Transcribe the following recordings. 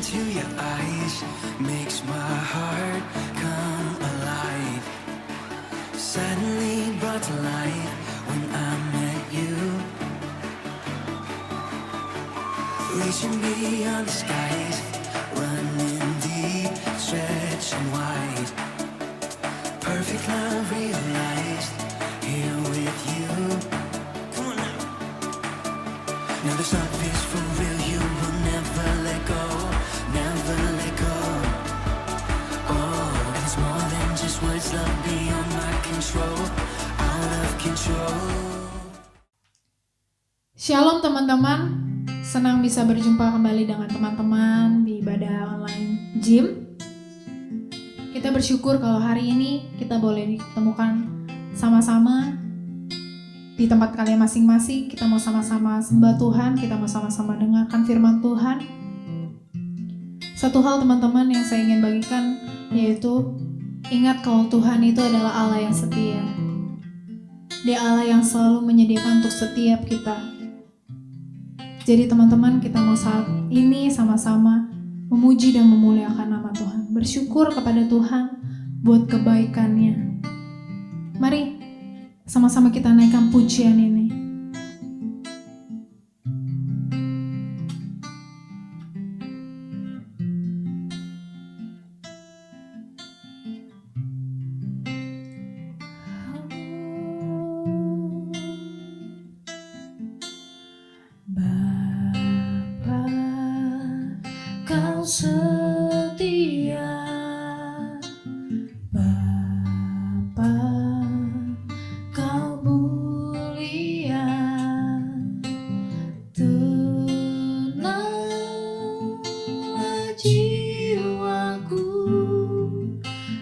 into your eyes makes my heart come alive. Suddenly brought to life when I met you. Reaching beyond the skies, running deep, stretching wide. Perfect love realized here with you. Come on now. Now this love is for real. You will never let go, never let go. Oh, and it's more than just words. Love beyond my control, out of control. Shalom teman-teman, senang bisa berjumpa kembali dengan teman-teman di ibadah online gym. Kita bersyukur kalau hari ini kita boleh ditemukan sama-sama di tempat kalian masing-masing. Kita mau sama-sama sembah Tuhan, kita mau sama-sama dengarkan firman Tuhan. Satu hal teman-teman yang saya ingin bagikan yaitu ingat kalau Tuhan itu adalah Allah yang setia. Dia Allah yang selalu menyediakan untuk setiap kita. Jadi teman-teman, kita mau saat ini sama-sama memuji dan memuliakan nama Tuhan. Bersyukur kepada Tuhan buat kebaikannya. Mari sama-sama kita naikkan pujian ini. Bapa, Kau setia. Bapa, Kau mulia. Tenanglah jiwaku,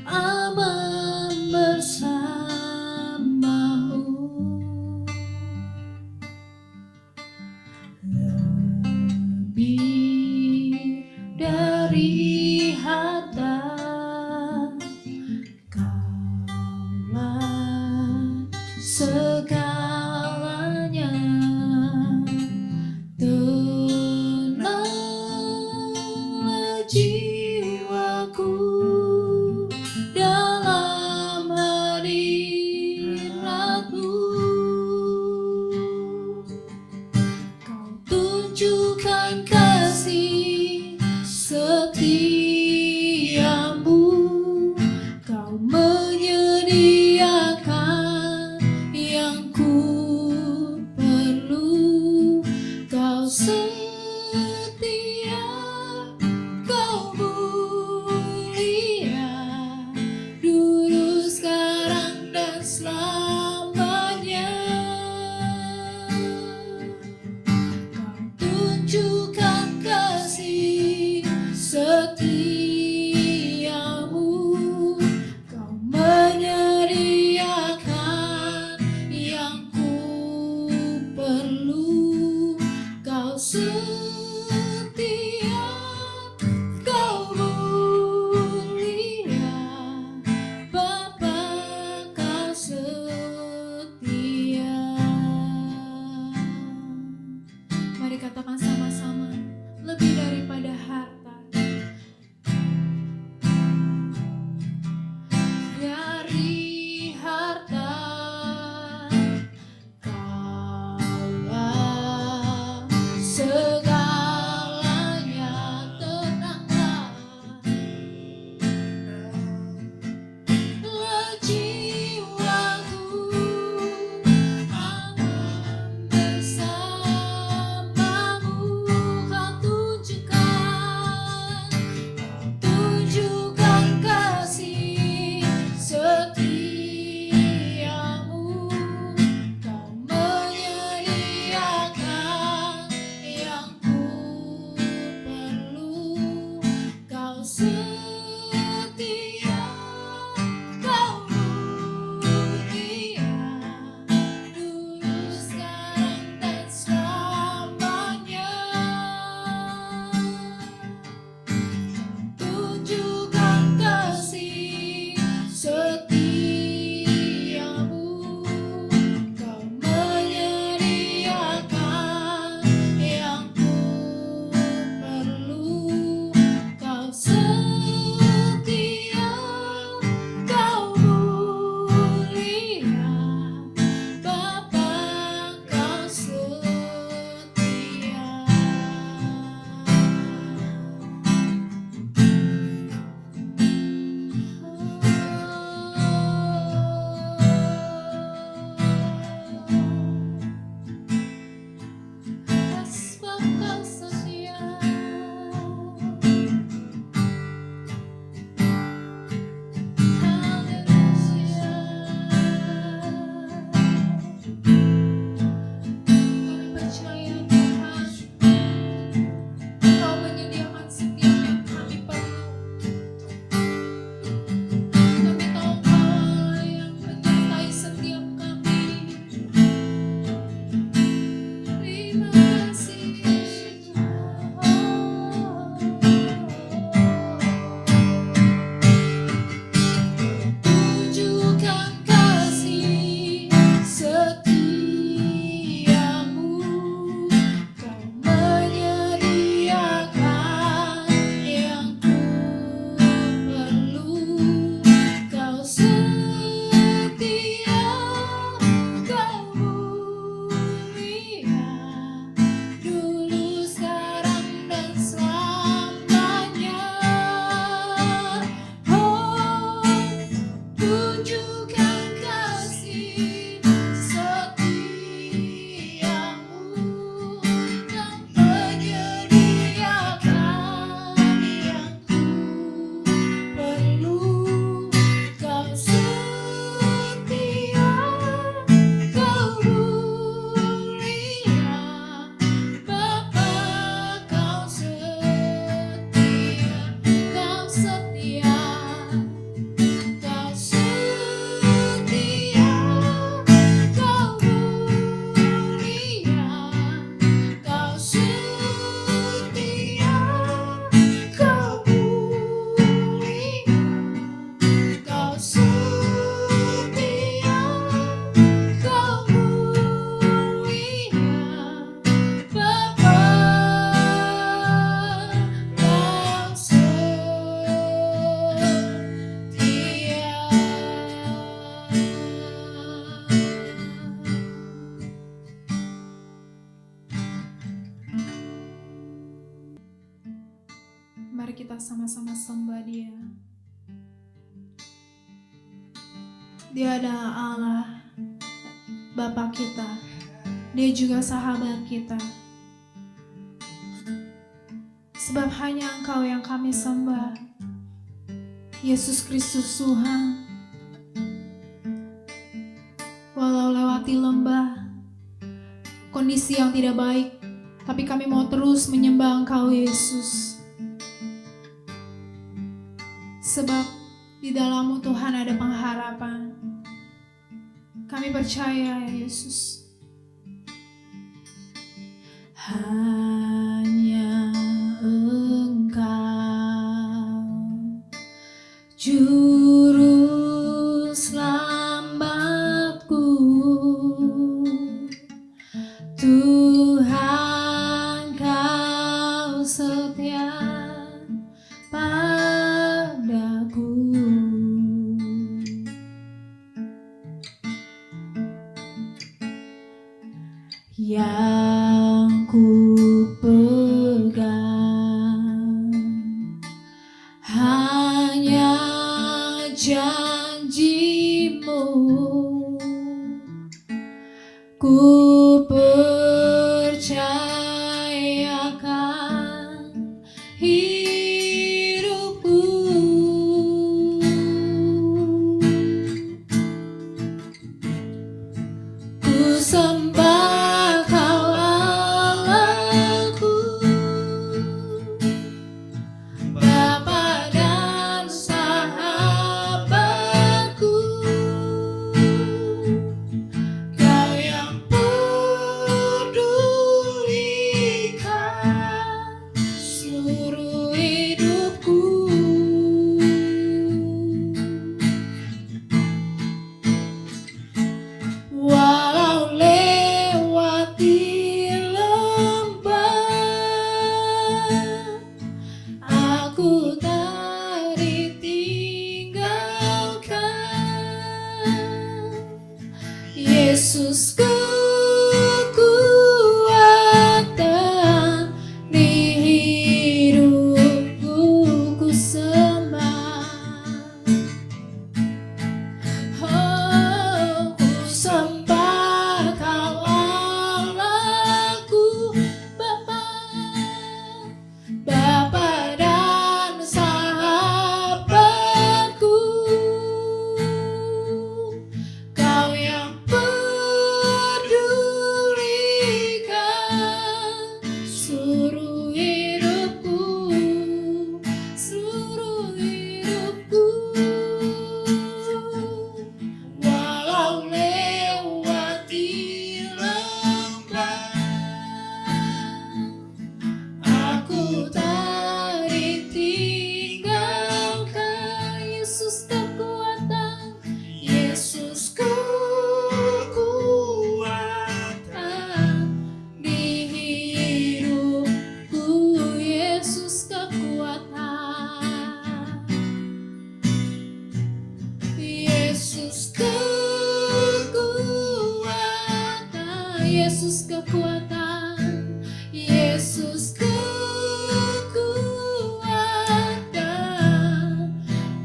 aman bersamamu. Lebih dari harta, Kaulah segalanya. Tenanglah jiwaku dalam hadirat-Mu. Kau tunjukkan kasih setiamu. Kau menyediakan yang ku sama-sama sembah Dia. Dia adalah Allah, Bapa kita. Dia juga sahabat kita. Sebab hanya Engkau yang kami sembah, Yesus Kristus Tuhan. Walau lewati lembah, kondisi yang tidak baik, tapi kami mau terus menyembah Engkau, Yesus. Sebab di dalam-Mu Tuhan ada pengharapan. Kami percaya, ya Yesus. Hanya Engkau, Juru Selamatku, Tuhan Kau setia padaku. Yang ku pegang hanya janji-Mu, ku percayakan hidupku. Ku sembah Kau Allahku, Bapa dan sahabatku. Kau yang pedulikan seluruh hidupku. Walau lewati lembah, aku tak ditinggalkan. Yesus kekuatan di hidupku, ku sembah. Oh, ku sembah Kau Allahku, Bapa dan sahabatku. Kau yang pedulikan seluruh hidupku, seluruh hidupku. Walau lewati lembah, aku tak ditinggalkan. Yesus kekuatan, Yesus kekuatan di hidupku. Yesus kekuatan, Yesus kekuatan, Yesus kekuatan, Yesus kekuatan.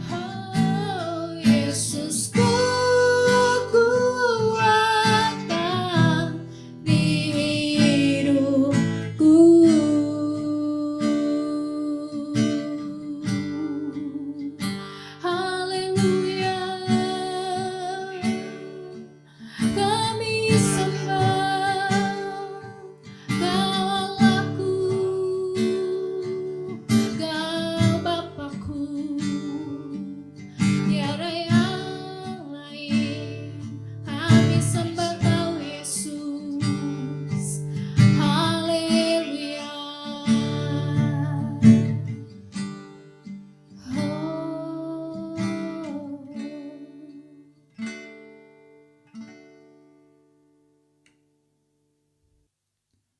Oh, Yesus kekuatan di hidupku. Haleluya. Kami sembah Kau Allahku, Kau Bapakku. Tiada yang lain. Kami sembah Kau Yesus. Haleluya.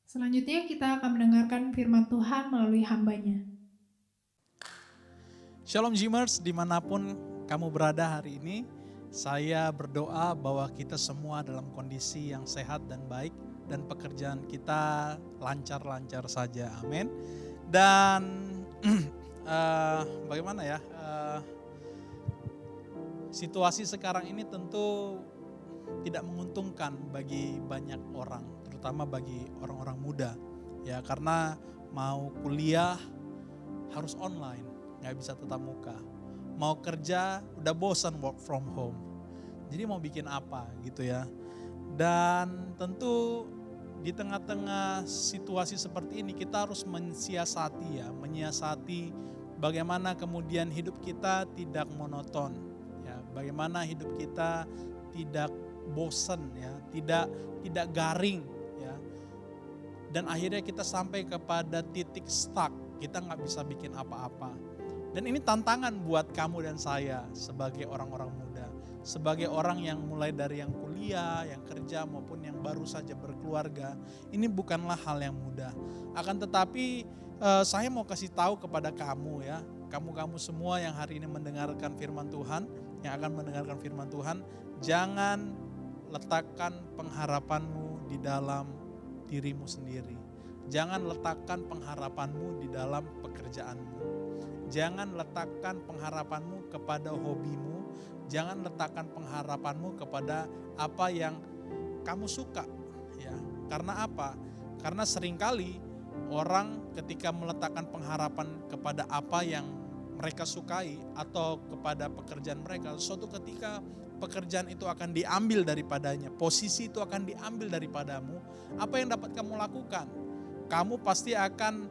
Selanjutnya kita akan mendengarkan firman Tuhan melalui hamba-Nya. Shalom Dreamers, dimanapun kamu berada hari ini, saya berdoa bahwa kita semua dalam kondisi yang sehat dan baik, dan pekerjaan kita lancar-lancar saja, amin. Dan bagaimana ya, situasi sekarang ini tentu tidak menguntungkan bagi banyak orang, terutama bagi orang-orang muda. Ya, karena mau kuliah harus online, nggak bisa tatap muka. Mau kerja udah bosan work from home. Jadi mau bikin apa gitu ya. Dan tentu di tengah-tengah situasi seperti ini kita harus menyiasati bagaimana kemudian hidup kita tidak monoton. Ya, bagaimana hidup kita tidak bosan ya, tidak garing ya. Dan akhirnya kita sampai kepada titik stuck, kita nggak bisa bikin apa-apa. Dan ini tantangan buat kamu dan saya sebagai orang-orang muda, sebagai orang yang mulai dari yang kuliah, yang kerja maupun yang baru saja berkeluarga. Ini bukanlah hal yang mudah. Akan tetapi saya mau kasih tahu kepada kamu ya, kamu semua yang hari ini mendengarkan firman Tuhan, yang akan mendengarkan firman Tuhan, jangan letakkan pengharapanmu di dalam dirimu sendiri. Jangan letakkan pengharapanmu di dalam pekerjaanmu. Jangan letakkan pengharapanmu kepada hobimu. Jangan letakkan pengharapanmu kepada apa yang kamu suka. Ya, karena apa? Karena seringkali orang ketika meletakkan pengharapan kepada apa yang mereka sukai atau kepada pekerjaan mereka, suatu ketika pekerjaan itu akan diambil daripadanya, posisi itu akan diambil daripadamu, apa yang dapat kamu lakukan? Kamu pasti akan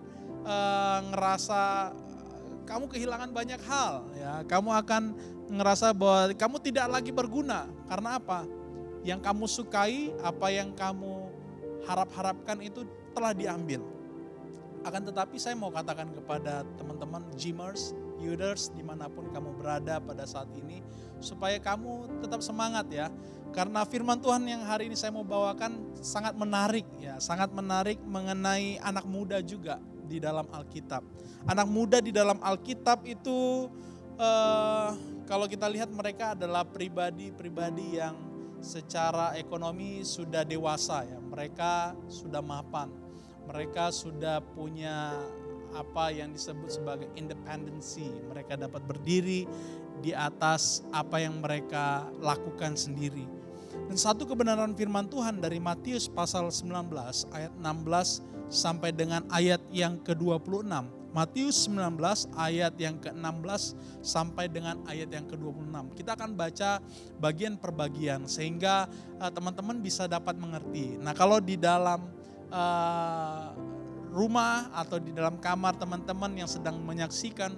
ngerasa kamu kehilangan banyak hal ya. Kamu akan ngerasa bahwa kamu tidak lagi berguna. Karena apa? Yang kamu sukai, apa yang kamu harap-harapkan itu telah diambil. Akan tetapi saya mau katakan kepada teman-teman Gymers, Youthers dimanapun kamu berada pada saat ini, supaya kamu tetap semangat ya. Karena firman Tuhan yang hari ini saya mau bawakan sangat menarik ya, sangat menarik mengenai anak muda juga di dalam Alkitab. Anak muda di dalam Alkitab itu kalau kita lihat mereka adalah pribadi-pribadi yang secara ekonomi sudah dewasa ya. Mereka sudah mapan. Mereka sudah punya apa yang disebut sebagai independensi. Mereka dapat berdiri di atas apa yang mereka lakukan sendiri. Dan satu kebenaran firman Tuhan dari Matius pasal 19 ayat 16 sampai dengan ayat yang ke-26. Matius 19 ayat yang ke-16 sampai dengan ayat yang ke-26. Kita akan baca bagian per bagian sehingga teman-teman bisa dapat mengerti. Nah, kalau di dalam rumah atau di dalam kamar teman-teman yang sedang menyaksikan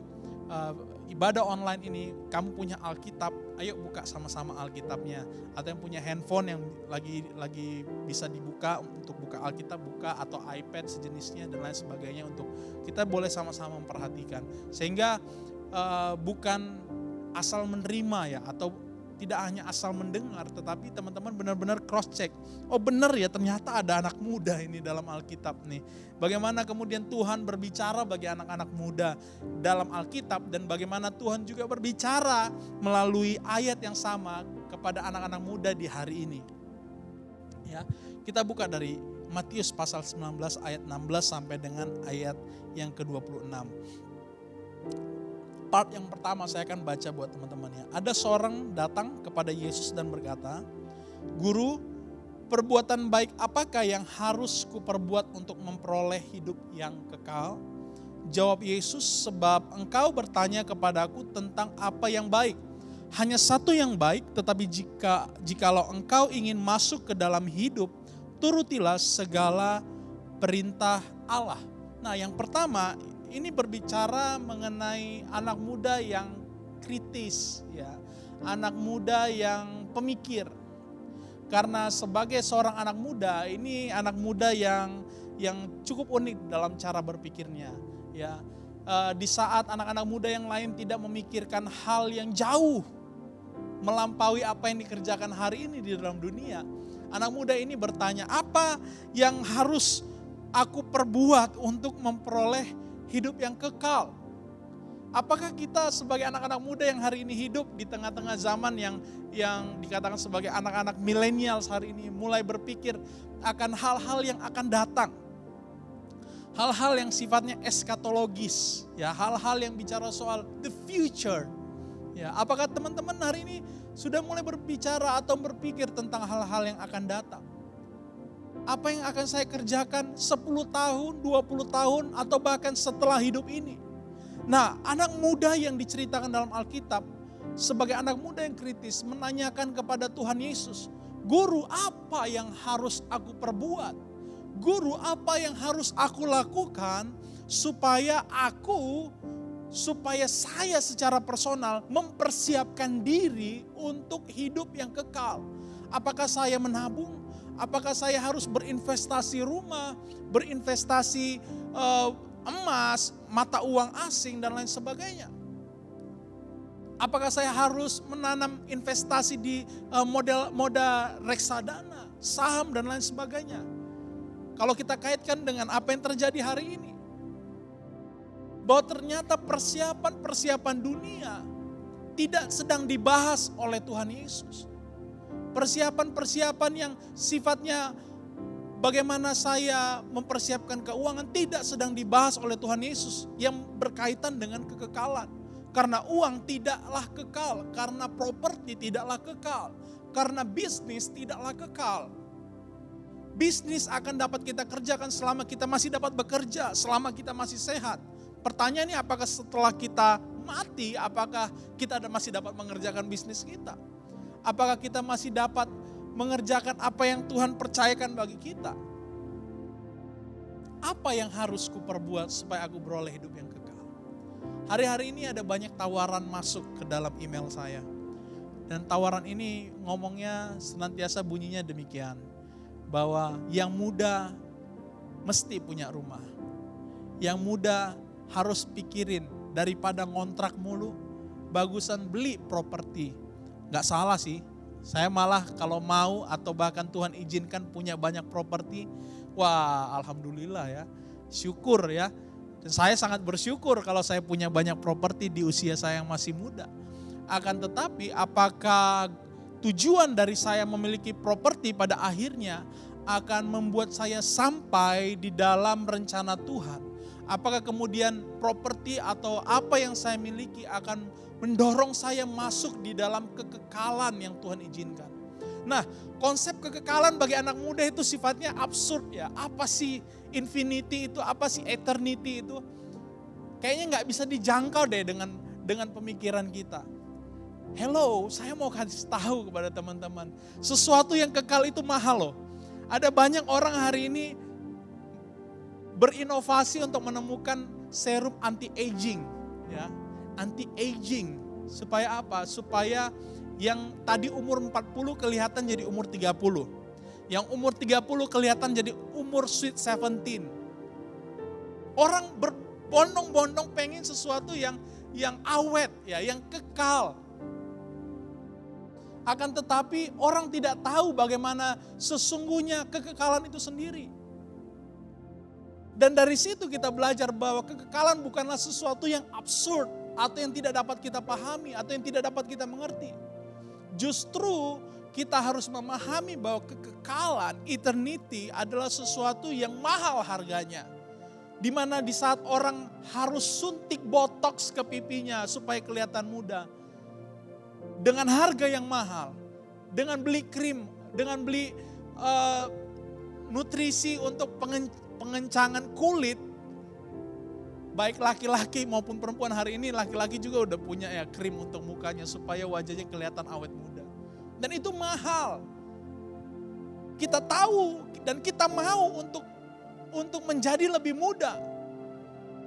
ibadah online ini, kamu punya Alkitab, ayo buka sama-sama Alkitabnya. Atau yang punya handphone yang lagi bisa dibuka untuk buka Alkitab, buka, atau iPad sejenisnya dan lain sebagainya, untuk kita boleh sama-sama memperhatikan. Sehingga bukan asal menerima ya, atau tidak hanya asal mendengar, tetapi teman-teman benar-benar cross check. Oh benar ya, ternyata ada anak muda ini dalam Alkitab nih. Bagaimana kemudian Tuhan berbicara bagi anak-anak muda dalam Alkitab, dan bagaimana Tuhan juga berbicara melalui ayat yang sama kepada anak-anak muda di hari ini. Ya, kita buka dari Matius pasal 19 ayat 16 sampai dengan ayat yang ke-26. Part yang pertama saya akan baca buat teman-temannya. Ada seorang datang kepada Yesus dan berkata, "Guru, perbuatan baik apakah yang harus kuperbuat untuk memperoleh hidup yang kekal?" Jawab Yesus, "Sebab engkau bertanya kepadaku tentang apa yang baik. Hanya satu yang baik, tetapi jikalau engkau ingin masuk ke dalam hidup, turutilah segala perintah Allah." Nah, yang pertama ini berbicara mengenai anak muda yang kritis ya, anak muda yang pemikir. Karena sebagai seorang anak muda, ini anak muda yang cukup unik dalam cara berpikirnya ya. Di saat anak-anak muda yang lain tidak memikirkan hal yang jauh melampaui apa yang dikerjakan hari ini di dalam dunia, anak muda ini bertanya, apa yang harus aku perbuat untuk memperoleh hidup yang kekal? Apakah kita sebagai anak-anak muda yang hari ini hidup di tengah-tengah zaman yang dikatakan sebagai anak-anak milenial hari ini mulai berpikir akan hal-hal yang akan datang? hal-hal yang sifatnya eskatologis, ya, hal-hal yang bicara soal the future. Ya, apakah teman-teman hari ini sudah mulai berbicara atau berpikir tentang hal-hal yang akan datang? Apa yang akan saya kerjakan 10 tahun, 20 tahun, atau bahkan setelah hidup ini? Nah, anak muda yang diceritakan dalam Alkitab, sebagai anak muda yang kritis, menanyakan kepada Tuhan Yesus, Guru, apa yang harus aku perbuat? Guru, apa yang harus aku lakukan supaya saya secara personal mempersiapkan diri untuk hidup yang kekal? Apakah saya menabung? Apakah saya harus berinvestasi rumah, berinvestasi emas, mata uang asing dan lain sebagainya? Apakah saya harus menanam investasi di modal reksadana, saham dan lain sebagainya? Kalau kita kaitkan dengan apa yang terjadi hari ini, bahwa ternyata persiapan dunia tidak sedang dibahas oleh Tuhan Yesus. Persiapan yang sifatnya bagaimana saya mempersiapkan keuangan tidak sedang dibahas oleh Tuhan Yesus yang berkaitan dengan kekekalan. Karena uang tidaklah kekal, karena properti tidaklah kekal, karena bisnis tidaklah kekal. Bisnis akan dapat kita kerjakan selama kita masih dapat bekerja, selama kita masih sehat. Pertanyaannya, apakah setelah kita mati, apakah kita masih dapat mengerjakan bisnis kita? Apakah kita masih dapat mengerjakan apa yang Tuhan percayakan bagi kita? Apa yang harus kuperbuat supaya aku beroleh hidup yang kekal? Hari-hari ini ada banyak tawaran masuk ke dalam email saya. Dan tawaran ini ngomongnya senantiasa bunyinya demikian. Bahwa yang muda mesti punya rumah. Yang muda harus pikirin daripada ngontrak mulu, bagusan beli properti. Gak salah sih, saya malah kalau mau atau bahkan Tuhan izinkan punya banyak properti, wah alhamdulillah ya, syukur ya. Dan saya sangat bersyukur kalau saya punya banyak properti di usia saya yang masih muda. Akan tetapi apakah tujuan dari saya memiliki properti pada akhirnya akan membuat saya sampai di dalam rencana Tuhan? Apakah kemudian properti atau apa yang saya miliki akan mendorong saya masuk di dalam kekekalan yang Tuhan izinkan? Nah, konsep kekekalan bagi anak muda itu sifatnya absurd ya. Apa sih infinity itu, apa sih eternity itu? Kayaknya gak bisa dijangkau deh dengan pemikiran kita. Hello, saya mau kasih tahu kepada teman-teman. Sesuatu yang kekal itu mahal loh. Ada banyak orang hari ini berinovasi untuk menemukan serum anti-aging. Ya, anti-aging. Supaya apa? Supaya yang tadi umur 40 kelihatan jadi umur 30. Yang umur 30 kelihatan jadi umur sweet 17. Orang berbondong-bondong pengen sesuatu yang awet, ya, yang kekal. Akan tetapi orang tidak tahu bagaimana sesungguhnya kekekalan itu sendiri. Dan dari situ kita belajar bahwa kekekalan bukanlah sesuatu yang absurd atau yang tidak dapat kita pahami atau yang tidak dapat kita mengerti. Justru kita harus memahami bahwa kekekalan, eternity adalah sesuatu yang mahal harganya. Di mana di saat orang harus suntik botox ke pipinya supaya kelihatan muda. Dengan harga yang mahal, dengan beli krim, dengan beli nutrisi untuk pengencangan kulit, baik laki-laki maupun perempuan. Hari ini laki-laki juga udah punya ya krim untuk mukanya supaya wajahnya kelihatan awet muda. Dan itu mahal. Kita tahu dan kita mau untuk menjadi lebih muda.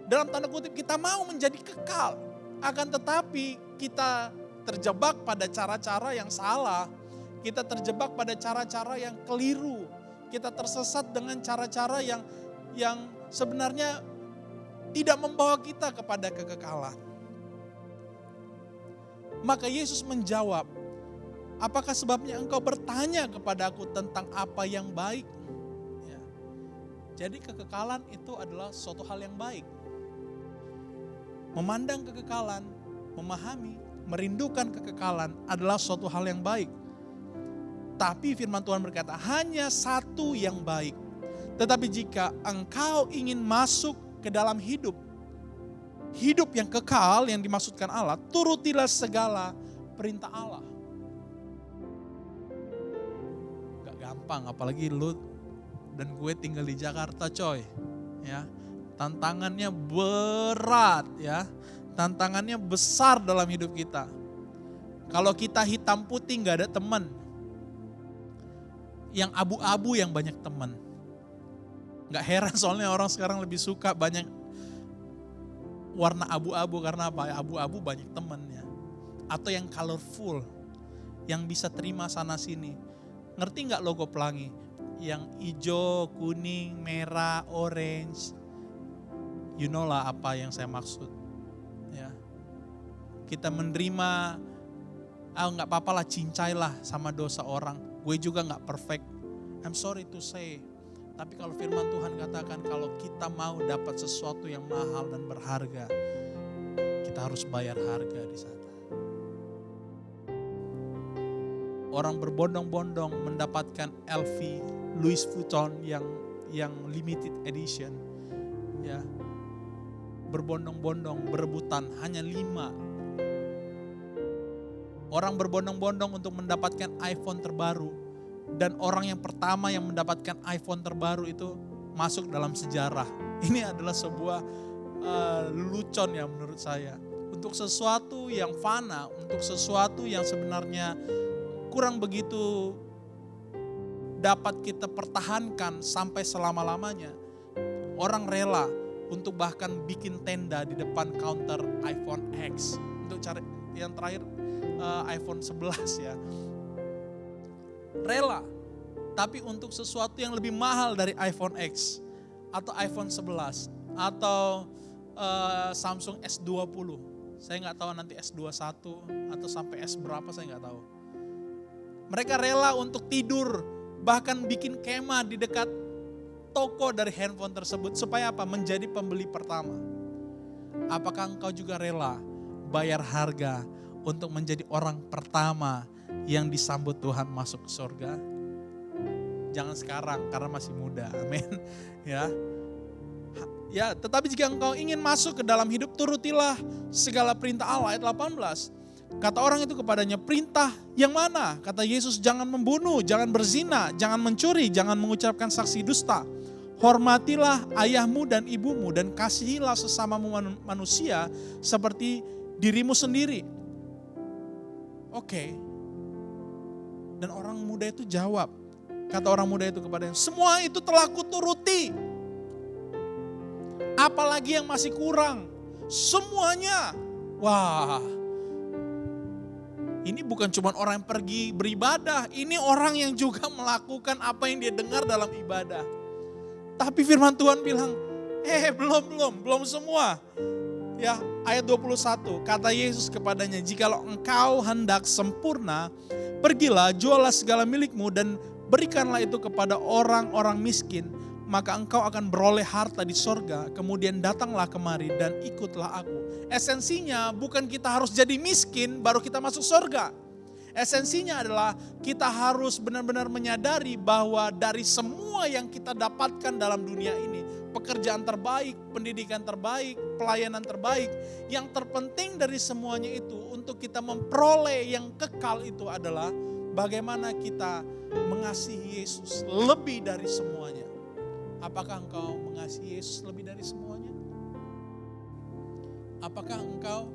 Dalam tanda kutip kita mau menjadi kekal. Akan tetapi kita terjebak pada cara-cara yang salah. Kita terjebak pada cara-cara yang keliru. Kita tersesat dengan cara-cara yang sebenarnya tidak membawa kita kepada kekekalan. Maka Yesus menjawab, apakah sebabnya engkau bertanya kepadaku tentang apa yang baik? Ya. Jadi kekekalan itu adalah suatu hal yang baik. Memandang kekekalan, memahami, merindukan kekekalan adalah suatu hal yang baik. Tapi firman Tuhan berkata, hanya satu yang baik. Tetapi jika engkau ingin masuk ke dalam hidup yang kekal yang dimaksudkan Allah, turutilah segala perintah Allah. Gak gampang, apalagi lu dan gue tinggal di Jakarta coy. Ya, tantangannya berat ya. Tantangannya besar dalam hidup kita. Kalau kita hitam putih gak ada teman. Yang abu-abu yang banyak teman. Gak heran soalnya orang sekarang lebih suka banyak warna abu-abu. Karena apa? Abu-abu banyak temannya. Atau yang colorful. Yang bisa terima sana sini. Ngerti gak logo pelangi? Yang hijau, kuning, merah, orange. You know lah apa yang saya maksud. Ya, kita menerima, nggak apa-apa lah, cincailah sama dosa orang. Gue juga nggak perfect. I'm sorry to say. Tapi kalau firman Tuhan katakan kalau kita mau dapat sesuatu yang mahal dan berharga, kita harus bayar harga di sana. Orang berbondong-bondong mendapatkan LV, Louis Vuitton yang limited edition, ya. Berbondong-bondong, berebutan, hanya 5. Orang berbondong-bondong untuk mendapatkan iPhone terbaru. Dan orang yang pertama yang mendapatkan iPhone terbaru itu masuk dalam sejarah. Ini adalah sebuah lelucon ya menurut saya. Untuk sesuatu yang fana, untuk sesuatu yang sebenarnya kurang begitu dapat kita pertahankan sampai selama-lamanya. Orang rela untuk bahkan bikin tenda di depan counter iPhone X. Untuk cari yang terakhir iPhone 11 ya. Rela. Tapi untuk sesuatu yang lebih mahal dari iPhone X. Atau iPhone 11. Atau Samsung S20. Saya gak tahu nanti S21 atau sampai S berapa saya gak tahu. Mereka rela untuk tidur. Bahkan bikin kemah di dekat toko dari handphone tersebut supaya apa? Menjadi pembeli pertama. Apakah engkau juga rela bayar harga untuk menjadi orang pertama yang disambut Tuhan masuk ke surga? Jangan sekarang karena masih muda. Amin. Ya. Ya, tetapi jika engkau ingin masuk ke dalam hidup, turutilah segala perintah Allah. Ayat 18. Kata orang itu kepadanya, perintah yang mana? Kata Yesus, jangan membunuh, jangan berzina, jangan mencuri, jangan mengucapkan saksi dusta. Hormatilah ayahmu dan ibumu dan kasihilah sesamamu manusia seperti dirimu sendiri. Oke. Dan orang muda itu jawab. Kata orang muda itu kepadanya, semua itu telah kuturuti. Apalagi yang masih kurang? Semuanya. Wah. Ini bukan cuma orang yang pergi beribadah. Ini orang yang juga melakukan apa yang dia dengar dalam ibadah. Tapi firman Tuhan bilang, belum semua. Ya, ayat 21, kata Yesus kepadanya, jikalau engkau hendak sempurna, pergilah, jualah segala milikmu dan berikanlah itu kepada orang-orang miskin, maka engkau akan beroleh harta di sorga, kemudian datanglah kemari dan ikutlah aku. Esensinya bukan kita harus jadi miskin baru kita masuk sorga. Esensinya adalah kita harus benar-benar menyadari bahwa dari semua yang kita dapatkan dalam dunia ini, pekerjaan terbaik, pendidikan terbaik, pelayanan terbaik, yang terpenting dari semuanya itu untuk kita memperoleh yang kekal itu adalah bagaimana kita mengasihi Yesus lebih dari semuanya. Apakah engkau mengasihi Yesus lebih dari semuanya? Apakah engkau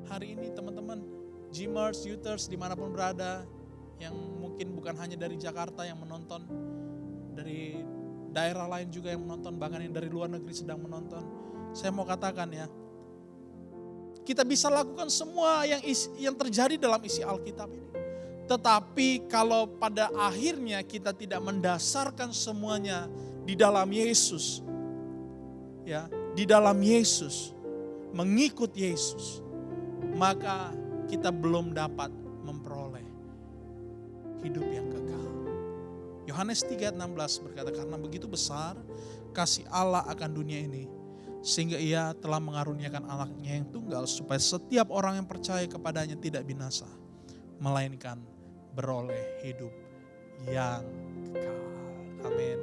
hari ini teman-teman, Gymers, Youthers dimanapun berada, yang mungkin bukan hanya dari Jakarta yang menonton, dari daerah lain juga yang menonton, bahkan yang dari luar negeri sedang menonton. Saya mau katakan ya, kita bisa lakukan semua yang terjadi dalam isi Alkitab ini. Tetapi kalau pada akhirnya kita tidak mendasarkan semuanya di dalam Yesus, ya, di dalam Yesus, mengikut Yesus, maka kita belum dapat memperoleh hidup yang kekal. Yohanes 3:16 berkata, karena begitu besar kasih Allah akan dunia ini, sehingga ia telah mengaruniakan anaknya yang tunggal, supaya setiap orang yang percaya kepadanya tidak binasa, melainkan beroleh hidup yang kekal. Amin.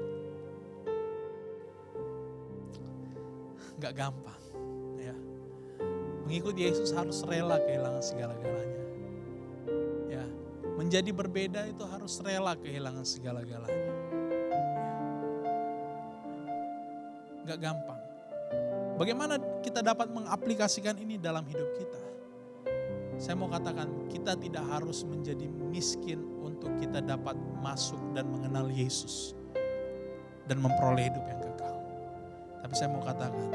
Gak gampang. Ya. Mengikuti Yesus harus rela kehilangan segala-galanya. Ya. Menjadi berbeda itu harus rela kehilangan segala-galanya. Ya. Gak gampang. Bagaimana kita dapat mengaplikasikan ini dalam hidup kita? Saya mau katakan, kita tidak harus menjadi miskin untuk kita dapat masuk dan mengenal Yesus dan memperoleh hidup yang kekal. Tapi saya mau katakan,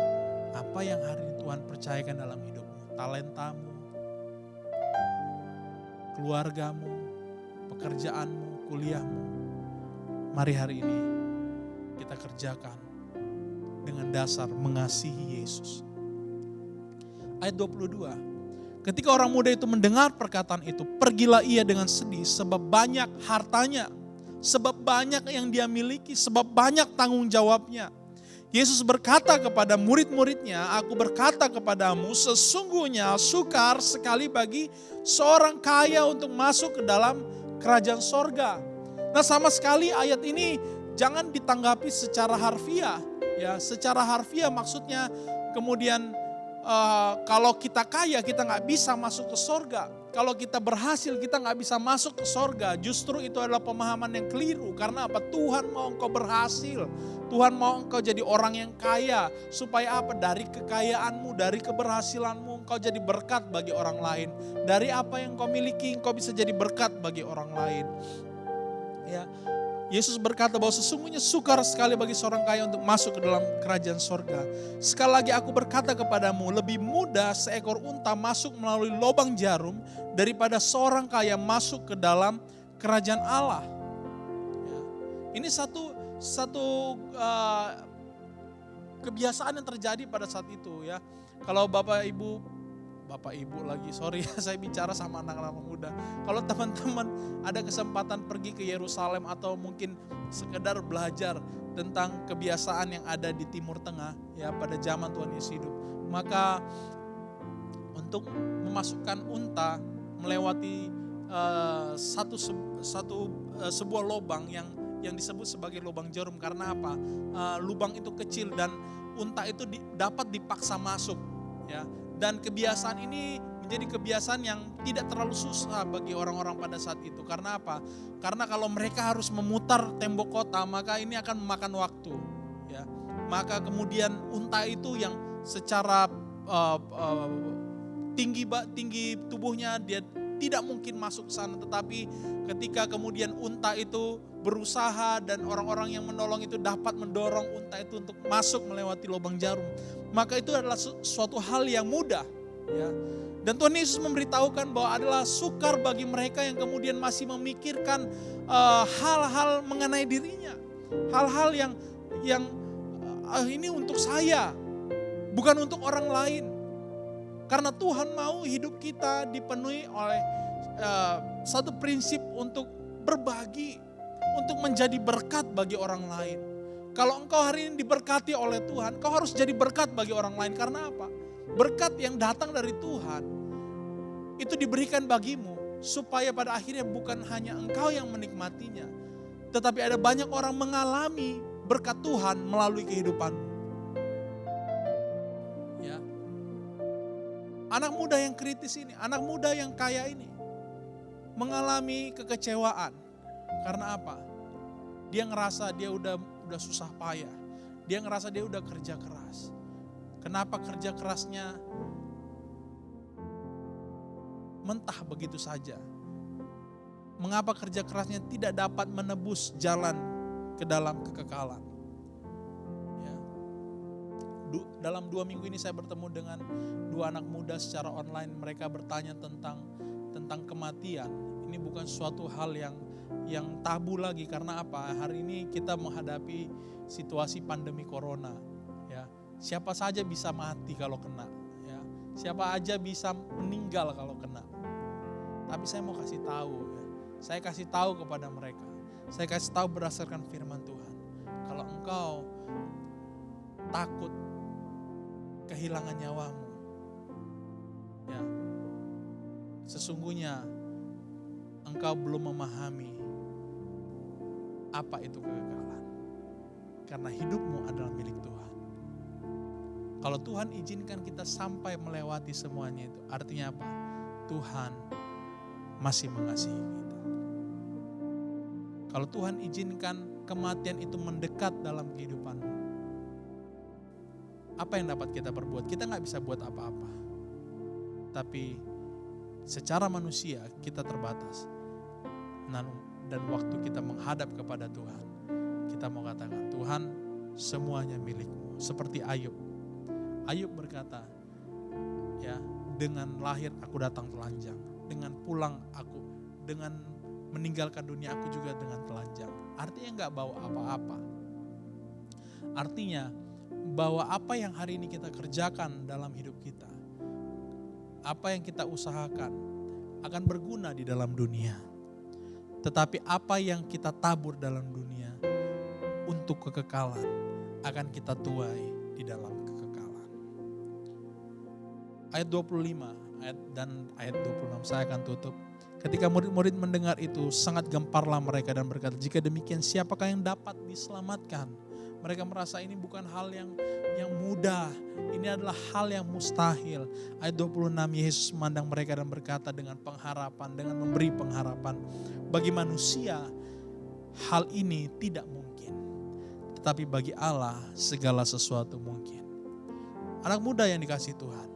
apa yang hari ini Tuhan percayakan dalam hidupmu, talentamu, keluargamu, pekerjaanmu, kuliahmu, mari hari ini kita kerjakan dengan dasar mengasihi Yesus. Ayat 22. Ketika orang muda itu mendengar perkataan itu, pergilah ia dengan sedih sebab banyak hartanya, sebab banyak yang dia miliki, sebab banyak tanggung jawabnya. Yesus berkata kepada murid-muridnya, aku berkata kepadamu, sesungguhnya sukar sekali bagi seorang kaya untuk masuk ke dalam kerajaan sorga. Nah, sama sekali ayat ini jangan ditanggapi secara harfiah. Ya, secara harfiah maksudnya kemudian kalau kita kaya kita nggak bisa masuk ke sorga. Kalau kita berhasil kita nggak bisa masuk ke sorga. Justru itu adalah pemahaman yang keliru. Karena apa? Tuhan mau engkau berhasil. Tuhan mau engkau jadi orang yang kaya. Supaya apa? Dari kekayaanmu, dari keberhasilanmu engkau jadi berkat bagi orang lain. Dari apa yang engkau miliki engkau bisa jadi berkat bagi orang lain. Ya. Yesus berkata bahwa sesungguhnya sukar sekali bagi seorang kaya untuk masuk ke dalam kerajaan sorga. Sekali lagi aku berkata kepadamu, lebih mudah seekor unta masuk melalui lubang jarum daripada seorang kaya masuk ke dalam kerajaan Allah. Ya. Ini satu kebiasaan yang terjadi pada saat itu ya. Kalau Bapak Ibu lagi, sorry ya saya bicara sama anak-anak muda. Kalau teman-teman ada kesempatan pergi ke Yerusalem atau mungkin sekedar belajar tentang kebiasaan yang ada di Timur Tengah ya pada zaman Tuhan Yesus hidup. Maka untuk memasukkan unta melewati sebuah lubang yang disebut sebagai lubang jarum. Karena apa? Lubang itu kecil dan unta itu dapat dipaksa masuk ya. Dan kebiasaan ini menjadi kebiasaan yang tidak terlalu susah bagi orang-orang pada saat itu. Karena apa? Karena kalau mereka harus memutar tembok kota, maka ini akan memakan waktu. Ya. Maka kemudian unta itu yang secara tinggi tubuhnya dia tidak mungkin masuk ke sana. Tetapi ketika kemudian unta itu berusaha dan orang-orang yang menolong itu dapat mendorong unta itu untuk masuk melewati lubang jarum, maka itu adalah suatu hal yang mudah. Ya. Dan Tuhan Yesus memberitahukan bahwa adalah sukar bagi mereka yang kemudian masih memikirkan hal-hal mengenai dirinya. Hal-hal yang ini untuk saya, bukan untuk orang lain. Karena Tuhan mau hidup kita dipenuhi oleh satu prinsip untuk berbagi, untuk menjadi berkat bagi orang lain. Kalau engkau hari ini diberkati oleh Tuhan, kau harus jadi berkat bagi orang lain. Karena apa? Berkat yang datang dari Tuhan itu diberikan bagimu supaya pada akhirnya bukan hanya engkau yang menikmatinya, tetapi ada banyak orang mengalami berkat Tuhan melalui kehidupanmu. Ya. Anak muda yang kritis ini, anak muda yang kaya ini mengalami kekecewaan. Karena apa? Dia ngerasa dia udah susah payah. Dia ngerasa dia udah kerja keras. Kenapa kerja kerasnya mentah begitu saja? Mengapa kerja kerasnya tidak dapat menebus jalan ke dalam kekekalan? Ya. Dalam 2 minggu ini saya bertemu dengan 2 anak muda secara online. Mereka bertanya tentang kematian. Ini bukan suatu hal yang tabu lagi. Karena apa? Hari ini kita menghadapi situasi pandemi corona. Ya. Siapa saja bisa mati kalau kena. Ya. Siapa aja bisa meninggal kalau kena. Tapi saya mau kasih tahu. Ya. Saya kasih tahu kepada mereka. Saya kasih tahu berdasarkan firman Tuhan. Kalau engkau takut kehilangan nyawamu, ya, sesungguhnya engkau belum memahami apa itu kegagalan. Karena hidupmu adalah milik Tuhan. Kalau Tuhan izinkan kita sampai melewati semuanya itu, artinya apa? Tuhan masih mengasihi kita. Kalau Tuhan izinkan kematian itu mendekat dalam kehidupanmu, apa yang dapat kita perbuat? Kita gak bisa buat apa-apa. Tapi secara manusia kita terbatas. Dan waktu kita menghadap kepada Tuhan, kita mau katakan, Tuhan semuanya milik-Mu. Seperti Ayub. Ayub berkata, ya, dengan lahir aku datang telanjang, dengan pulang aku, dengan meninggalkan dunia aku juga dengan telanjang. Artinya gak bawa apa-apa. Artinya bahwa apa yang hari ini kita kerjakan dalam hidup kita, apa yang kita usahakan akan berguna di dalam dunia. Tetapi apa yang kita tabur dalam dunia untuk kekekalan akan kita tuai di dalam kekekalan. Ayat 25 dan ayat 26 saya akan tutup. Ketika murid-murid mendengar itu, sangat gemparlah mereka dan berkata, jika demikian siapakah yang dapat diselamatkan? Mereka merasa ini bukan hal yang mudah, ini adalah hal yang mustahil. Ayat 26, Yesus memandang mereka dan berkata dengan pengharapan, dengan memberi pengharapan. Bagi manusia hal ini tidak mungkin, tetapi bagi Allah segala sesuatu mungkin. Anak muda yang dikasihi Tuhan,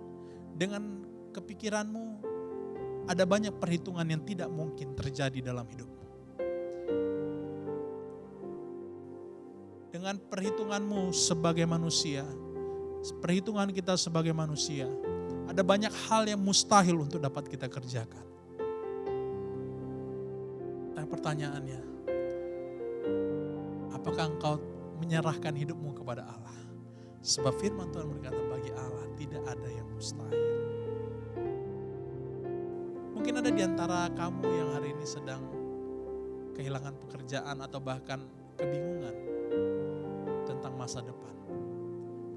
dengan kepikiranmu ada banyak perhitungan yang tidak mungkin terjadi dalam hidupmu. Dengan perhitunganmu sebagai manusia, perhitungan kita sebagai manusia, ada banyak hal yang mustahil untuk dapat kita kerjakan. Tapi pertanyaannya, apakah engkau menyerahkan hidupmu kepada Allah? Sebab firman Tuhan berkata, bagi Allah tidak ada yang mustahil. Mungkin ada di antara kamu yang hari ini sedang kehilangan pekerjaan atau bahkan kebingungan tentang masa depan.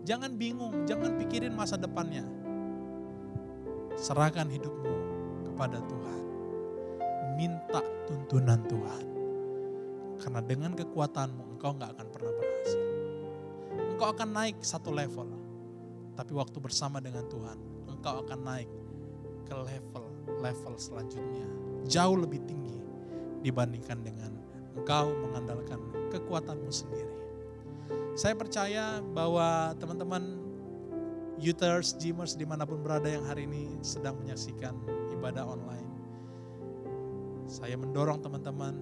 Jangan bingung, jangan pikirin masa depannya. Serahkan hidupmu kepada Tuhan. Minta tuntunan Tuhan. Karena dengan kekuatanmu engkau gak akan pernah berhasil. Engkau akan naik satu level. Tapi waktu bersama dengan Tuhan, engkau akan naik ke level selanjutnya. Jauh lebih tinggi dibandingkan dengan engkau mengandalkan kekuatanmu sendiri. Saya percaya bahwa teman-teman Youthers, Gymmers dimanapun berada yang hari ini sedang menyaksikan ibadah online. Saya mendorong teman-teman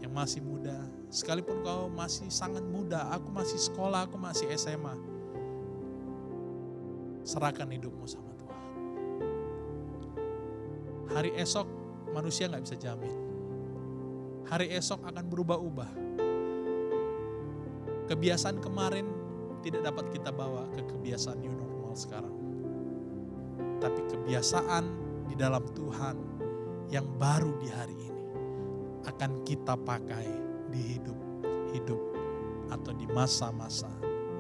yang masih muda, sekalipun kau masih sangat muda, aku masih sekolah, aku masih SMA. Serahkan hidupmu sama Tuhan. Hari esok manusia gak bisa jamin. Hari esok akan berubah-ubah. Kebiasaan kemarin tidak dapat kita bawa ke kebiasaan new normal sekarang. Tapi kebiasaan di dalam Tuhan yang baru di hari ini akan kita pakai di hidup atau di masa-masa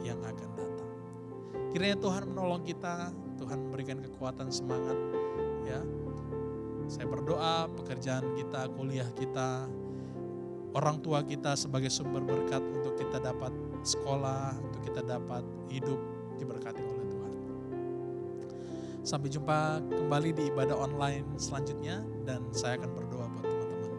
yang akan datang. Kiranya Tuhan menolong kita, Tuhan memberikan kekuatan, semangat, ya. Saya berdoa pekerjaan kita, kuliah kita, orang tua kita sebagai sumber berkat untuk kita dapat sekolah, untuk kita dapat hidup diberkati oleh Tuhan. Sampai jumpa kembali di ibadah online selanjutnya dan saya akan berdoa buat teman-teman.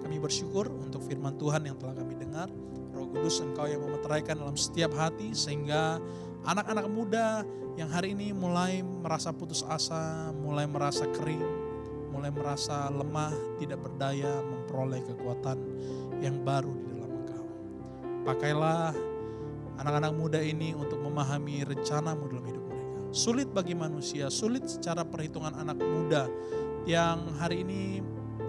Kami bersyukur untuk firman Tuhan yang telah kami dengar. Roh Kudus, Engkau yang memeteraikan dalam setiap hati sehingga anak-anak muda yang hari ini mulai merasa putus asa, mulai merasa kering, mulai merasa lemah, tidak berdaya memperoleh kekuatan yang baru di dalam Engkau. Pakailah anak-anak muda ini untuk memahami rencana-Mu dalam hidup mereka. Sulit bagi manusia, sulit secara perhitungan anak muda yang hari ini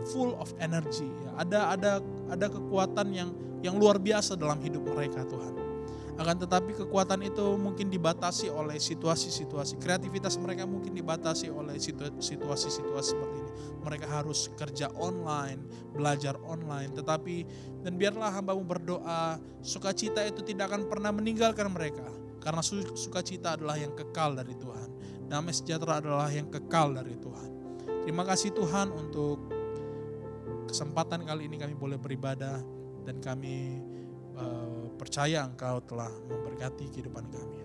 full of energy. Ada kekuatan yang luar biasa dalam hidup mereka, Tuhan. Akan tetapi kekuatan itu mungkin dibatasi oleh situasi-situasi. Kreativitas mereka mungkin dibatasi oleh situasi-situasi seperti ini. Mereka harus kerja online, belajar online. Tetapi, dan biarlah hamba-Mu berdoa, sukacita itu tidak akan pernah meninggalkan mereka. Karena sukacita adalah yang kekal dari Tuhan. Damai sejahtera adalah yang kekal dari Tuhan. Terima kasih Tuhan untuk kesempatan kali ini kami boleh beribadah. Dan kami percaya Engkau telah memberkati kehidupan kami.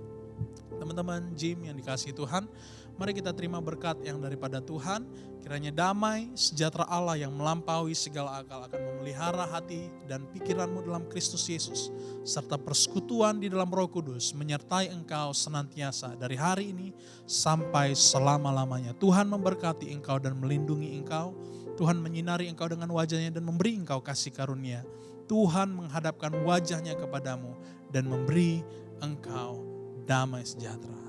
Teman-teman Jim yang dikasihi Tuhan, mari kita terima berkat yang daripada Tuhan. Kiranya damai, sejahtera Allah yang melampaui segala akal akan memelihara hati dan pikiranmu dalam Kristus Yesus. Serta persekutuan di dalam Roh Kudus menyertai engkau senantiasa dari hari ini sampai selama-lamanya. Tuhan memberkati engkau dan melindungi engkau. Tuhan menyinari engkau dengan wajahnya dan memberi engkau kasih karunia. Tuhan menghadapkan wajahnya kepadamu dan memberi engkau damai sejahtera.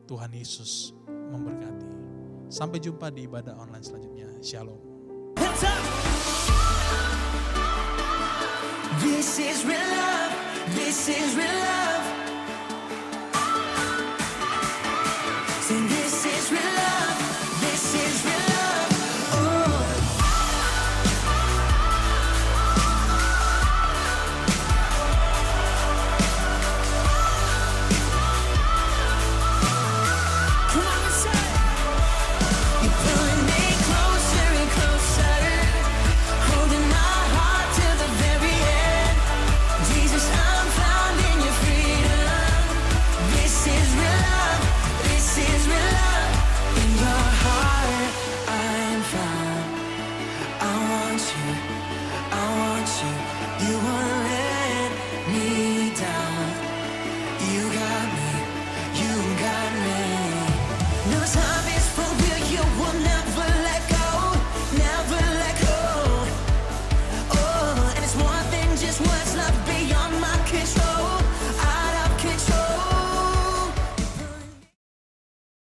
Tuhan Yesus memberkati. Sampai jumpa di ibadah online selanjutnya. Shalom. This is real love. This is real love.